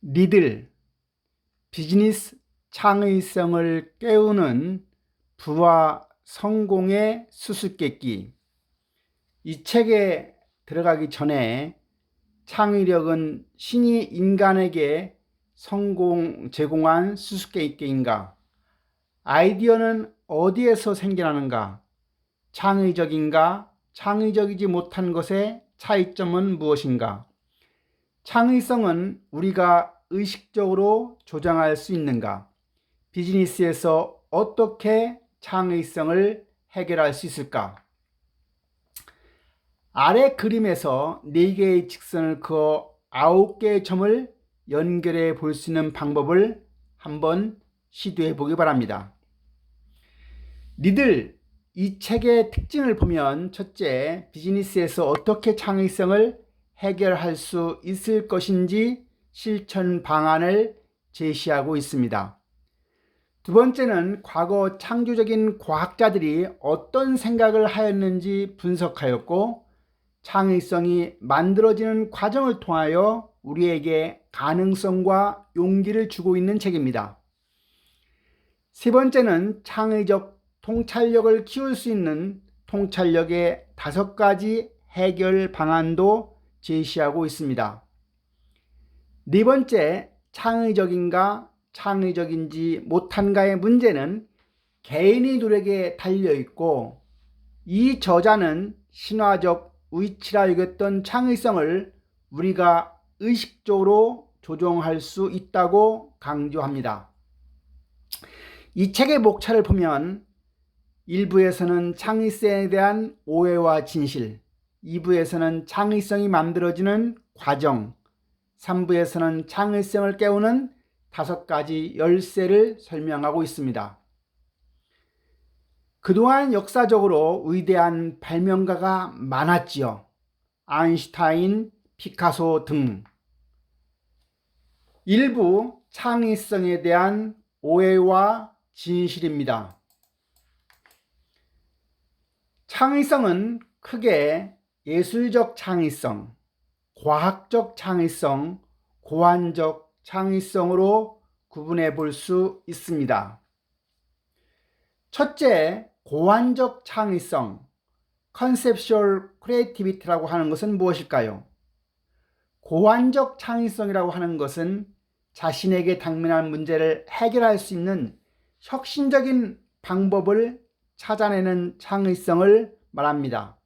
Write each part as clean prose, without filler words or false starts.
니들 비즈니스 창의성을 깨우는 부와 성공의 수수께끼. 이 책에 들어가기 전에 창의력은 신이 인간에게 제공한 수수께끼인가? 아이디어는 어디에서 생겨나는가? 창의적인가? 창의적이지 못한 것의 차이점은 무엇인가? 창의성은 우리가 의식적으로 조정할 수 있는가? 비즈니스에서 어떻게 창의성을 해결할 수 있을까? 아래 그림에서 4개의 직선을 그어 9개의 점을 연결해 볼 수 있는 방법을 한번 시도해 보기 바랍니다. 니들 이 책의 특징을 보면 첫째, 비즈니스에서 어떻게 창의성을 해결할 수 있을 것인지 실천 방안을 제시하고 있습니다. 두 번째는 과거 창조적인 과학자들이 어떤 생각을 하였는지 분석하였고, 창의성이 만들어지는 과정을 통하여 우리에게 가능성과 용기를 주고 있는 책입니다. 세 번째는 창의적 통찰력을 키울 수 있는 통찰력의 5가지 해결 방안도 제시하고 있습니다. 네 번째, 창의적인가 창의적인지 못한가의 문제는 개인의 노력에 달려있고, 이 저자는 신화적 위치라 여겼던 창의성을 우리가 의식적으로 조정할 수 있다고 강조합니다. 이 책의 목차를 보면 1부에서는 창의성에 대한 오해와 진실, 2부에서는 창의성이 만들어지는 과정, 3부에서는 창의성을 깨우는 5가지 열쇠를 설명하고 있습니다. 그동안 역사적으로 위대한 발명가가 많았지요. 아인슈타인, 피카소 등. 일부 창의성에 대한 오해와 진실입니다. 창의성은 크게 예술적 창의성, 과학적 창의성, 고안적 창의성으로 구분해 볼 수 있습니다. 첫째, 고안적 창의성, 컨셉슈얼 크리에이티비티라고 하는 것은 무엇일까요? 고안적 창의성이라고 하는 것은 자신에게 당면한 문제를 해결할 수 있는 혁신적인 방법을 찾아내는 창의성을 말합니다.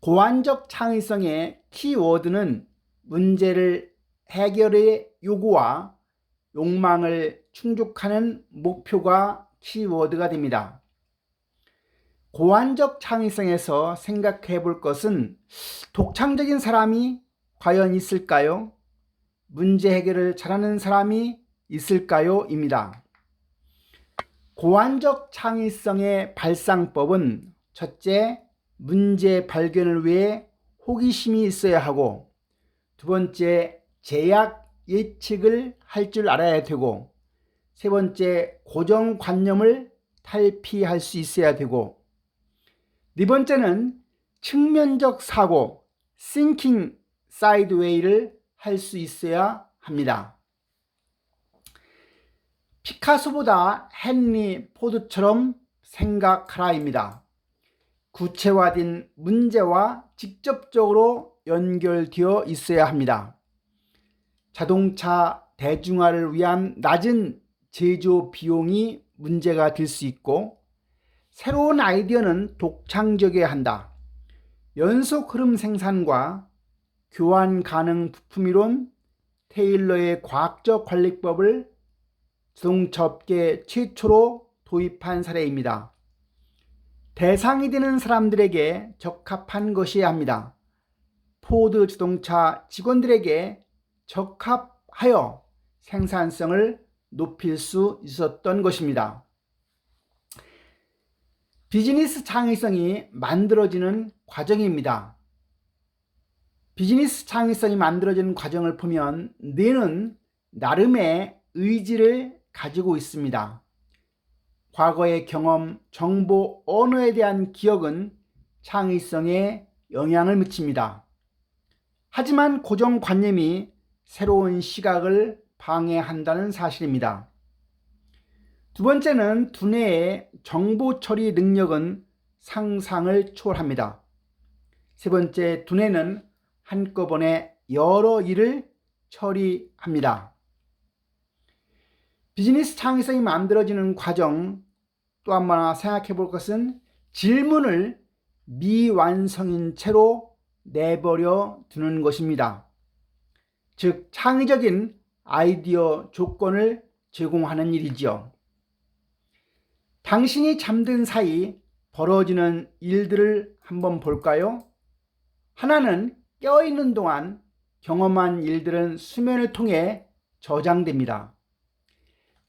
고안적 창의성의 키워드는 문제를 해결의 요구와 욕망을 충족하는 목표가 키워드가 됩니다. 고안적 창의성에서 생각해 볼 것은 독창적인 사람이 과연 있을까요? 문제 해결을 잘하는 사람이 있을까요? 입니다. 고안적 창의성의 발상법은 첫째, 문제 발견을 위해 호기심이 있어야 하고, 두 번째, 제약 예측을 할 줄 알아야 되고, 세 번째, 고정관념을 탈피할 수 있어야 되고, 네 번째는 측면적 사고, thinking sideway를 할 수 있어야 합니다. 피카소보다 헨리 포드처럼 생각하라입니다. 구체화된 문제와 직접적으로 연결되어 있어야 합니다. 자동차 대중화를 위한 낮은 제조 비용이 문제가 될 수 있고, 새로운 아이디어는 독창적이어야 한다. 연속 흐름 생산과 교환 가능 부품 이론, 테일러의 과학적 관리법을 자동차 업계 최초로 도입한 사례입니다. 대상이 되는 사람들에게 적합한 것이어야 합니다. 포드 자동차 직원들에게 적합하여 생산성을 높일 수 있었던 것입니다. 비즈니스 창의성이 만들어지는 과정입니다. 비즈니스 창의성이 만들어지는 과정을 보면 뇌는 나름의 의지를 가지고 있습니다. 과거의 경험, 정보, 언어에 대한 기억은 창의성에 영향을 미칩니다. 하지만 고정관념이 새로운 시각을 방해한다는 사실입니다. 두 번째는 두뇌의 정보 처리 능력은 상상을 초월합니다. 세 번째, 두뇌는 한꺼번에 여러 일을 처리합니다. 비즈니스 창의성이 만들어지는 과정, 또 한 번 생각해 볼 것은 질문을 미완성인 채로 내버려 두는 것입니다. 즉, 창의적인 아이디어 조건을 제공하는 일이지요. 당신이 잠든 사이 벌어지는 일들을 한번 볼까요? 하나는 깨어있는 동안 경험한 일들은 수면을 통해 저장됩니다.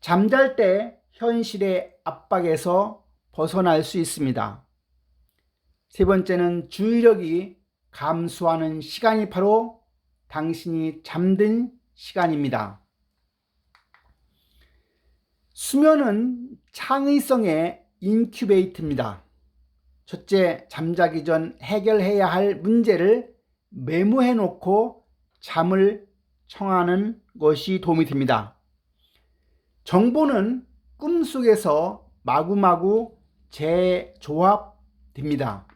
잠잘 때 현실의 압박에서 벗어날 수 있습니다. 세 번째는 주의력이 감소하는 시간이 바로 당신이 잠든 시간입니다. 수면은 창의성의 인큐베이트입니다. 첫째, 잠자기 전 해결해야 할 문제를 메모해 놓고 잠을 청하는 것이 도움이 됩니다. 정보는 꿈속에서 마구마구 재조합됩니다.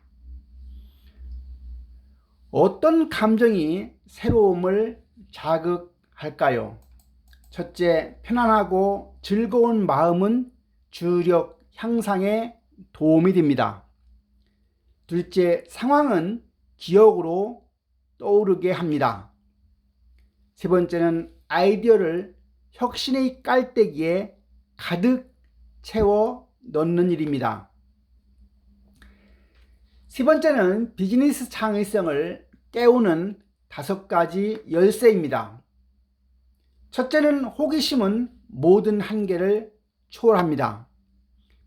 어떤 감정이 새로움을 자극할까요? 첫째, 편안하고 즐거운 마음은 주의력 향상에 도움이 됩니다. 둘째, 상황은 기억으로 떠오르게 합니다. 세 번째는 아이디어를 혁신의 깔때기에 가득 채워 넣는 일입니다. 세 번째는 비즈니스 창의성을 깨우는 5가지 열쇠입니다. 첫째는 호기심은 모든 한계를 초월합니다.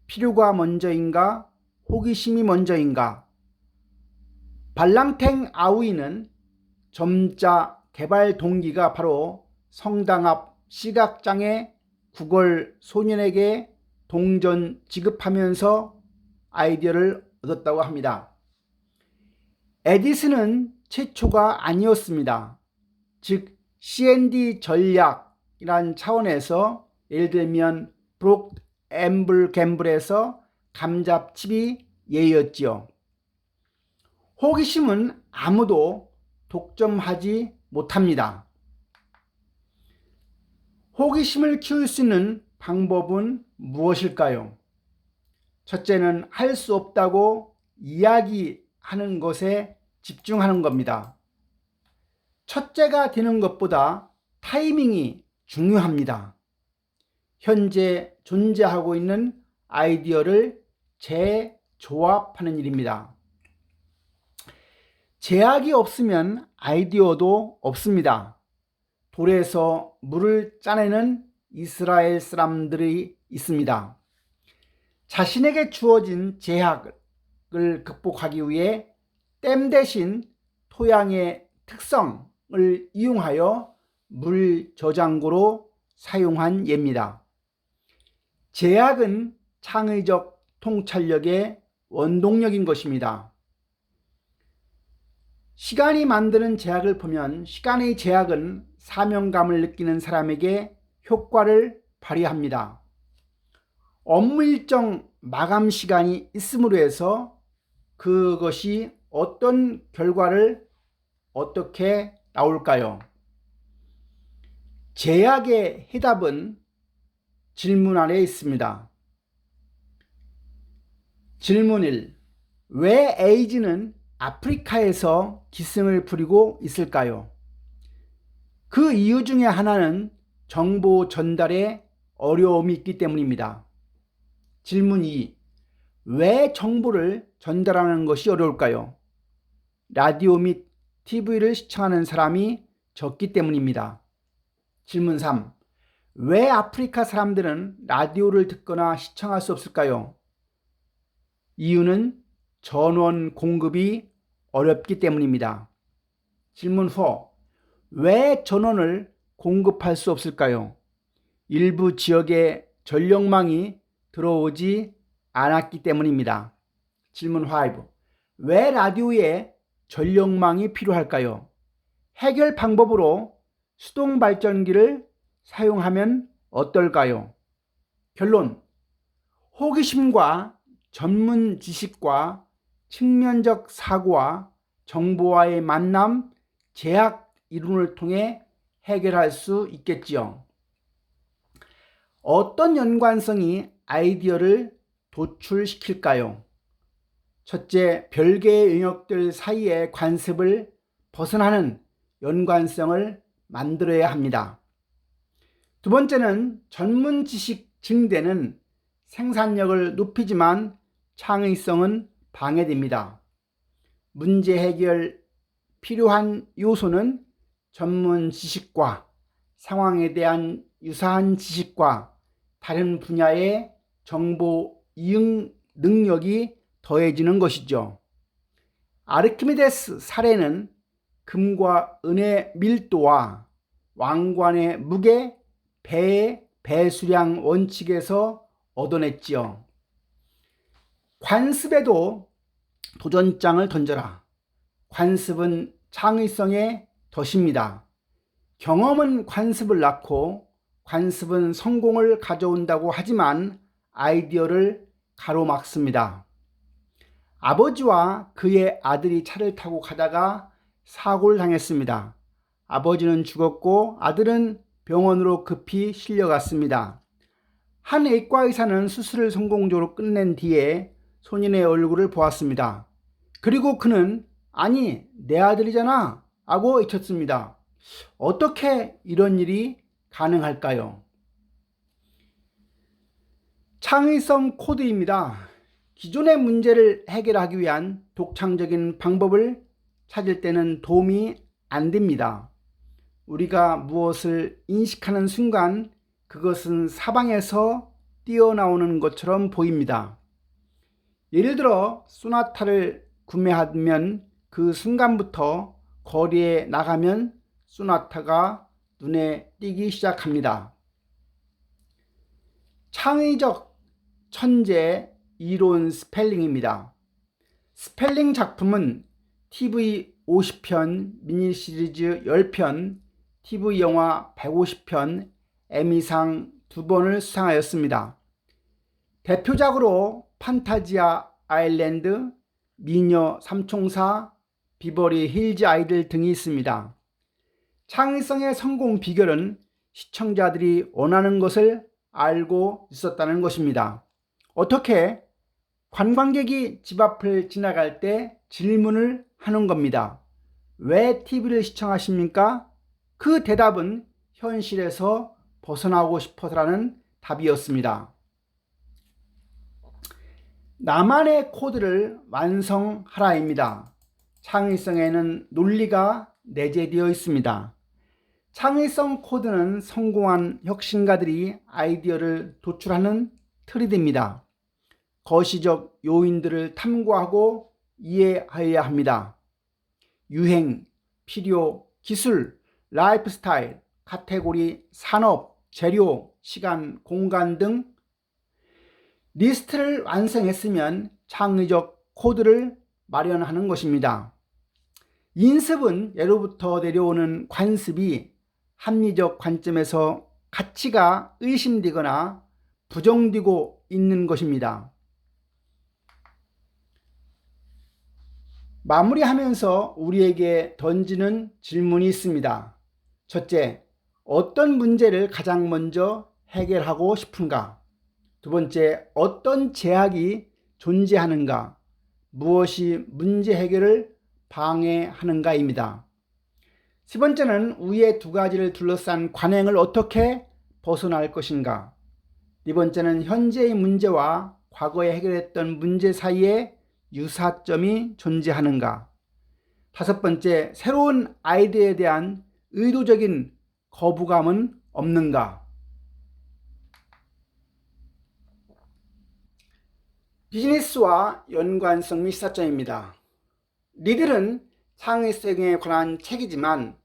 필요가 먼저인가? 호기심이 먼저인가? 발랑탱 아우이는 점자 개발 동기가 바로 성당 앞 시각장애 구걸 소년에게 동전 지급하면서 아이디어를 얻었다고 합니다. 에디슨은 최초가 아니었습니다. 즉 C&D 전략이란 차원에서 예를 들면 브록 앰블 갬블에서 감잡칩이 예였지요. 호기심은 아무도 독점하지 못합니다. 호기심을 키울 수 있는 방법은 무엇일까요? 첫째는 할 수 없다고 이야기하는 것에 집중하는 겁니다. 첫째가 되는 것보다 타이밍이 중요합니다. 현재 존재하고 있는 아이디어를 재조합하는 일입니다. 제약이 없으면 아이디어도 없습니다. 돌에서 물을 짜내는 이스라엘 사람들이 있습니다. 자신에게 주어진 제약을 극복하기 위해 댐 대신 토양의 특성을 이용하여 물 저장고로 사용한 예입니다. 제약은 창의적 통찰력의 원동력인 것입니다. 시간이 만드는 제약을 보면 시간의 제약은 사명감을 느끼는 사람에게 효과를 발휘합니다. 업무 일정 마감 시간이 있음으로 해서 그것이 어떤 결과를 어떻게 나올까요? 제약의 해답은 질문 안에 있습니다. 질문 1. 왜 에이즈는 아프리카에서 기승을 부리고 있을까요? 그 이유 중에 하나는 정보 전달에 어려움이 있기 때문입니다. 질문 2. 왜 정보를 전달하는 것이 어려울까요? 라디오 및 TV를 시청하는 사람이 적기 때문입니다. 질문 3. 왜 아프리카 사람들은 라디오를 듣거나 시청할 수 없을까요? 이유는 전원 공급이 어렵기 때문입니다. 질문 4. 왜 전원을 공급할 수 없을까요? 일부 지역에 전력망이 들어오지 않았기 때문입니다. 질문 5. 왜 라디오에 전력망이 필요할까요? 해결 방법으로 수동 발전기를 사용하면 어떨까요? 결론: 호기심과 전문 지식과 측면적 사고와 정보와의 만남, 제약 이론을 통해 해결할 수 있겠지요. 어떤 연관성이 아이디어를 도출시킬까요? 첫째, 별개의 영역들 사이의 관습을 벗어나는 연관성을 만들어야 합니다. 두 번째는 전문 지식 증대는 생산력을 높이지만 창의성은 방해됩니다. 문제 해결 필요한 요소는 전문 지식과 상황에 대한 유사한 지식과 다른 분야의 정보 이응 능력이 더해지는 것이죠. 아르키메데스 사례는 금과 은의 밀도와 왕관의 무게, 배의 배수량 원칙에서 얻어냈지요. 관습에도 도전장을 던져라. 관습은 창의성의 덫입니다. 경험은 관습을 낳고 관습은 성공을 가져온다고 하지만 아이디어를 가로막습니다. 아버지와 그의 아들이 차를 타고 가다가 사고를 당했습니다. 아버지는 죽었고 아들은 병원으로 급히 실려갔습니다. 한 외과 의사는 수술을 성공적으로 끝낸 뒤에 소년의 얼굴을 보았습니다. 그리고 그는 "아니, 내 아들이잖아" 하고 외쳤습니다. 어떻게 이런 일이 가능할까요? 창의성 코드입니다. 기존의 문제를 해결하기 위한 독창적인 방법을 찾을 때는 도움이 안 됩니다. 우리가 무엇을 인식하는 순간 그것은 사방에서 뛰어나오는 것처럼 보입니다. 예를 들어 소나타를 구매하면 그 순간부터 거리에 나가면 소나타가 눈에 띄기 시작합니다. 창의적 천재 이론 스펠링입니다. 스펠링 작품은 TV 50편, 미니 시리즈 10편, TV 영화 150편, 에미상 2번을 수상하였습니다. 대표작으로 판타지아 아일랜드, 미녀 삼총사, 비버리 힐즈 아이들 등이 있습니다. 창의성의 성공 비결은 시청자들이 원하는 것을 알고 있었다는 것입니다. 어떻게? 관광객이 집 앞을 지나갈 때 질문을 하는 겁니다. 왜 TV를 시청하십니까? 그 대답은 현실에서 벗어나고 싶어서라는 답이었습니다. 나만의 코드를 완성하라입니다. 창의성에는 논리가 내재되어 있습니다. 창의성 코드는 성공한 혁신가들이 아이디어를 도출하는 틀이 됩니다. 거시적 요인들을 탐구하고 이해하여야 합니다. 유행, 필요, 기술, 라이프 스타일, 카테고리, 산업, 재료, 시간, 공간 등 리스트를 완성했으면 창의적 코드를 마련하는 것입니다. 인습은 예로부터 내려오는 관습이 합리적 관점에서 가치가 의심되거나 부정되고 있는 것입니다. 마무리하면서 우리에게 던지는 질문이 있습니다. 첫째, 어떤 문제를 가장 먼저 해결하고 싶은가? 두 번째, 어떤 제약이 존재하는가? 무엇이 문제 해결을 방해하는가입니다. 세 번째는 위의 두 가지를 둘러싼 관행을 어떻게 벗어날 것인가? 네 번째는 현재의 문제와 과거에 해결했던 문제 사이에 유사점이 존재하는가? 다섯 번째, 새로운 아이디어에 대한 의도적인 거부감은 없는가? 비즈니스와 연관성 및 시사점입니다. 리들은 창의성에 관한 책이지만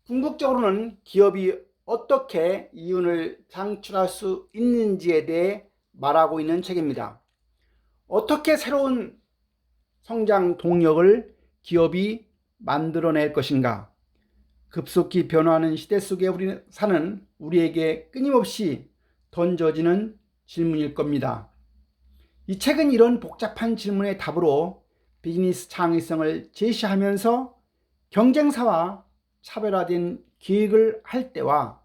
궁극적으로는 기업이 어떻게 이윤을 창출할 수 있는지에 대해 말하고 있는 책입니다. 어떻게 새로운 성장 동력을 기업이 만들어낼 것인가? 급속히 변화하는 시대 속에 사는 우리에게 끊임없이 던져지는 질문일 겁니다. 이 책은 이런 복잡한 질문의 답으로 비즈니스 창의성을 제시하면서 경쟁사와 차별화된 기획을 할 때와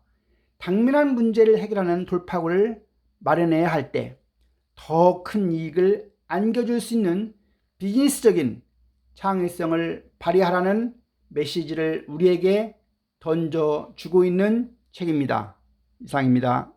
당면한 문제를 해결하는 돌파구를 마련해야 할 때 더 큰 이익을 안겨줄 수 있는 비즈니스적인 창의성을 발휘하라는 메시지를 우리에게 던져주고 있는 책입니다. 이상입니다.